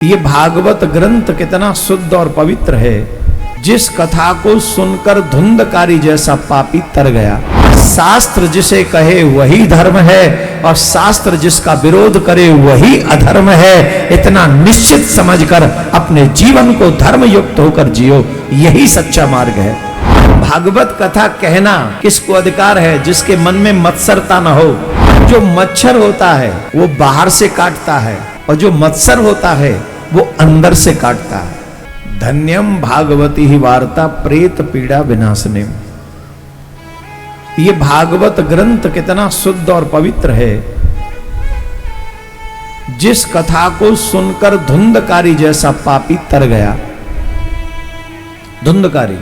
ये भागवत ग्रंथ कितना शुद्ध और पवित्र है। जिस कथा को सुनकर धुंधकारी जैसा पापी तर गया। शास्त्र जिसे कहे वही धर्म है और शास्त्र जिसका विरोध करे वही अधर्म है। इतना निश्चित समझकर अपने जीवन को धर्म युक्त होकर जियो, यही सच्चा मार्ग है। भागवत कथा कहना किसको अधिकार है? जिसके मन में मत्सरता न हो। जो मच्छर होता है वो बाहर से काटता है और जो मत्सर होता है वो अंदर से काटता है। धन्यम भागवती ही वार्ता प्रेत पीड़ा विनाशने। ये भागवत ग्रंथ कितना शुद्ध और पवित्र है। जिस कथा को सुनकर धुंधकारी जैसा पापी तर गया। धुंधकारी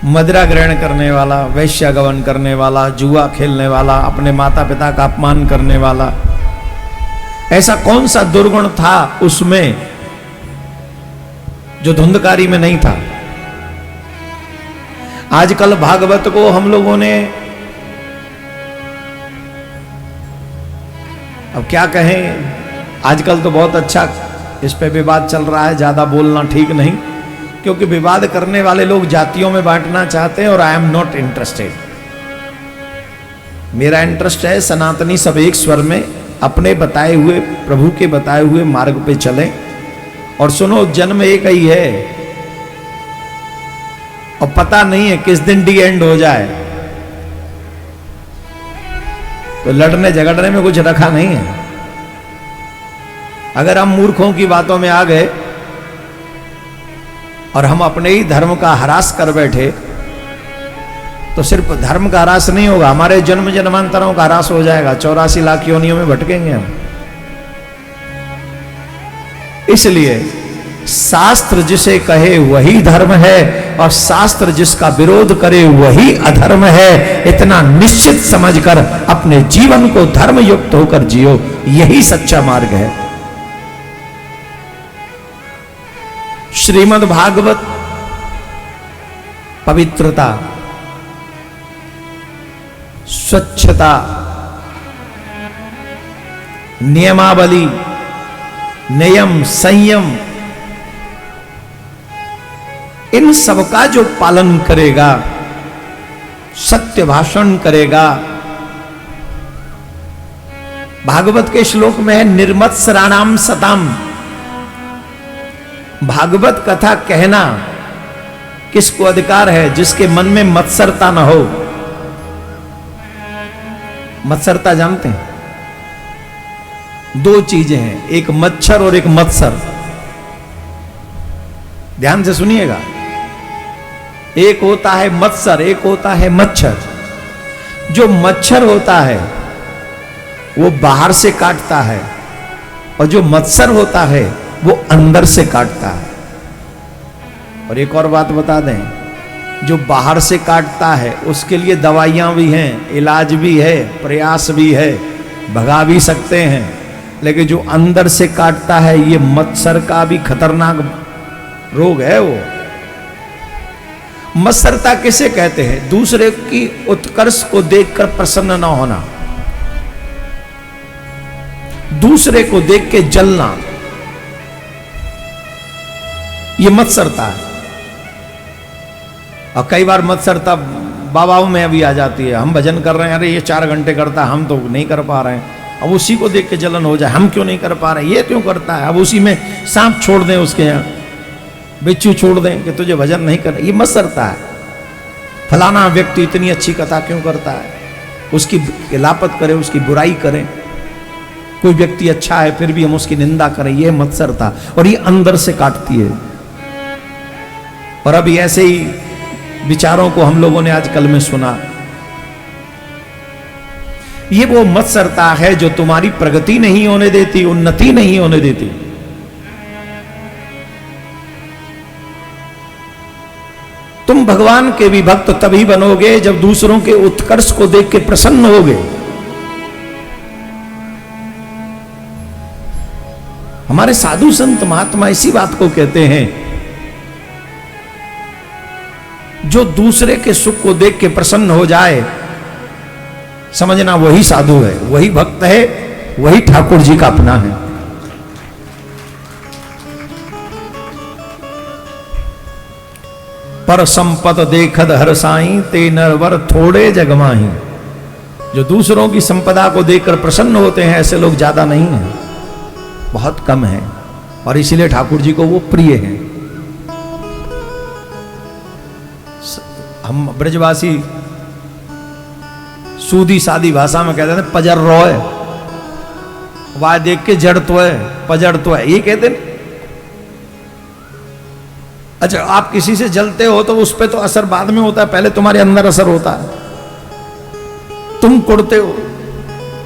मदिरा ग्रहण करने वाला, वैश्य गमन करने वाला, जुआ खेलने वाला, अपने माता पिता का अपमान करने वाला, ऐसा कौन सा दुर्गुण था उसमें जो धुंधकारी में नहीं था? आजकल भागवत को हम लोगों ने, अब क्या कहें, आजकल तो बहुत अच्छा इस पे विवाद चल रहा है। ज्यादा बोलना ठीक नहीं, क्योंकि विवाद करने वाले लोग जातियों में बांटना चाहते हैं और आई एम नॉट इंटरेस्टेड। मेरा इंटरेस्ट है सनातनी सब एक स्वर में अपने बताए हुए, प्रभु के बताए हुए मार्ग पे चलें। और सुनो, जन्म एक ही है और पता नहीं है किस दिन डी एंड हो जाए, तो लड़ने झगड़ने में कुछ रखा नहीं है। अगर हम मूर्खों की बातों में आ गए और हम अपने ही धर्म का ह्रास कर बैठे तो सिर्फ धर्म का ह्रास नहीं होगा, हमारे जन्म जन्मांतरों का ह्रास हो जाएगा। 84 लाख योनियों में भटकेंगे हम। इसलिए शास्त्र जिसे कहे वही धर्म है और शास्त्र जिसका विरोध करे वही अधर्म है। इतना निश्चित समझकर अपने जीवन को धर्म युक्त होकर जियो, यही सच्चा मार्ग है। श्रीमद् भागवत पवित्रता, स्वच्छता, नियमावली, नियम, संयम, इन सब का जो पालन करेगा, सत्य भाषण करेगा। भागवत के श्लोक में है निर्मत्सराणाम सताम। भागवत कथा कहना किसको अधिकार है? जिसके मन में मत्सरता न हो। मत्सरता जानते हैं? दो चीजें हैं, एक मच्छर और एक मत्सर। ध्यान से सुनिएगा। एक होता है मत्सर, एक होता है मच्छर। जो मच्छर होता है वो बाहर से काटता है और जो मत्सर होता है वो अंदर से काटता है। और एक और बात बता दें, जो बाहर से काटता है उसके लिए दवाइयां भी हैं, इलाज भी है, प्रयास भी है, भगा भी सकते हैं। लेकिन जो अंदर से काटता है, ये मत्सर का भी खतरनाक रोग है। वो मत्सरता किसे कहते हैं? दूसरे की उत्कर्ष को देखकर प्रसन्न ना होना, दूसरे को देख के जलना, ये मत्सरता है। और कई बार मत्सरता बाबाओं में अभी आ जाती है। हम भजन कर रहे हैं, अरे ये 4 घंटे करता है, हम तो नहीं कर पा रहे हैं। अब उसी को देख के जलन हो जाए, हम क्यों नहीं कर पा रहे, ये क्यों करता है। अब उसी में सांप छोड़ दें, उसके यहाँ बिच्छू छोड़ दें कि तुझे भजन नहीं कर। ये मत्सरता है। फलाना व्यक्ति इतनी अच्छी कथा क्यों करता है, उसकी खिलाफत करें, उसकी बुराई करें। कोई व्यक्ति अच्छा है फिर भी हम उसकी निंदा करें, ये मत्सरता। और ये अंदर से काटती है। और अभी ऐसे ही विचारों को हम लोगों ने आजकल में सुना। ये वो मत्सरता है जो तुम्हारी प्रगति नहीं होने देती, उन्नति नहीं होने देती। तुम भगवान के भी भक्त तभी बनोगे जब दूसरों के उत्कर्ष को देख के प्रसन्न होगे। हमारे साधु संत महात्मा इसी बात को कहते हैं, जो दूसरे के सुख को देख के प्रसन्न हो जाए, समझना वही साधु है, वही भक्त है, वही ठाकुर जी का अपना है। पर संपत देखद हर साई ते नरवर थोड़े जगमाही। जो दूसरों की संपदा को देखकर प्रसन्न होते हैं ऐसे लोग ज्यादा नहीं हैं, बहुत कम हैं, और इसीलिए ठाकुर जी को वो प्रिय हैं। हम ब्रजवासी सूदी सादी भाषा में कहते हैं पजर रोय, वाह देख के जड़ तो है पजड़ तो है, ये कहते हैं। अच्छा, आप किसी से जलते हो तो उस पर तो असर बाद में होता है, पहले तुम्हारे अंदर असर होता है। तुम कुड़ते हो,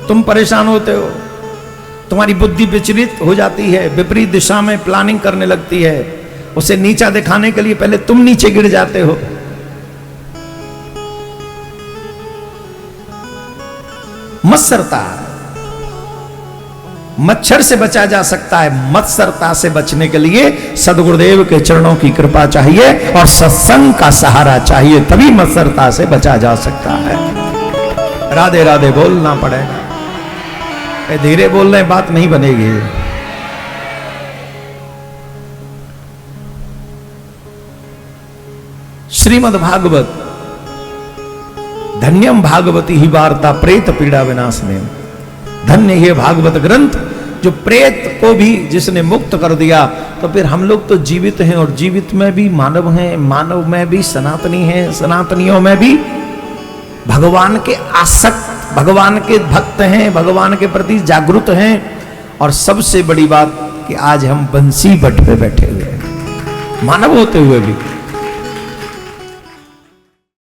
तुम परेशान होते हो, तुम्हारी बुद्धि विचलित हो जाती है, विपरीत दिशा में प्लानिंग करने लगती है, उसे नीचा दिखाने के लिए पहले तुम नीचे गिर जाते हो। मत्सरता, मच्छर से बचा जा सकता है, मत्सरता से बचने के लिए सदगुरुदेव के चरणों की कृपा चाहिए और सत्संग का सहारा चाहिए, तभी मत्सरता से बचा जा सकता है। राधे राधे बोलना पड़ेगा, धीरे बोलने बात नहीं बनेगी। श्रीमद् भागवत, धन्यम भागवती ही वार्ता प्रेत पीड़ा विनाशने। धन्य ये भागवत ग्रंथ जो प्रेत को भी जिसने मुक्त कर दिया। तो फिर हम लोग तो जीवित हैं और जीवित में भी मानव हैं, मानव में भी सनातनी हैं, सनातनियों में भी भगवान के आसक्त, भगवान के भक्त हैं, भगवान के प्रति जागरूक हैं। और सबसे बड़ी बात कि आज हम बंसी बट पे बैठे हुए हैं, मानव होते हुए भी।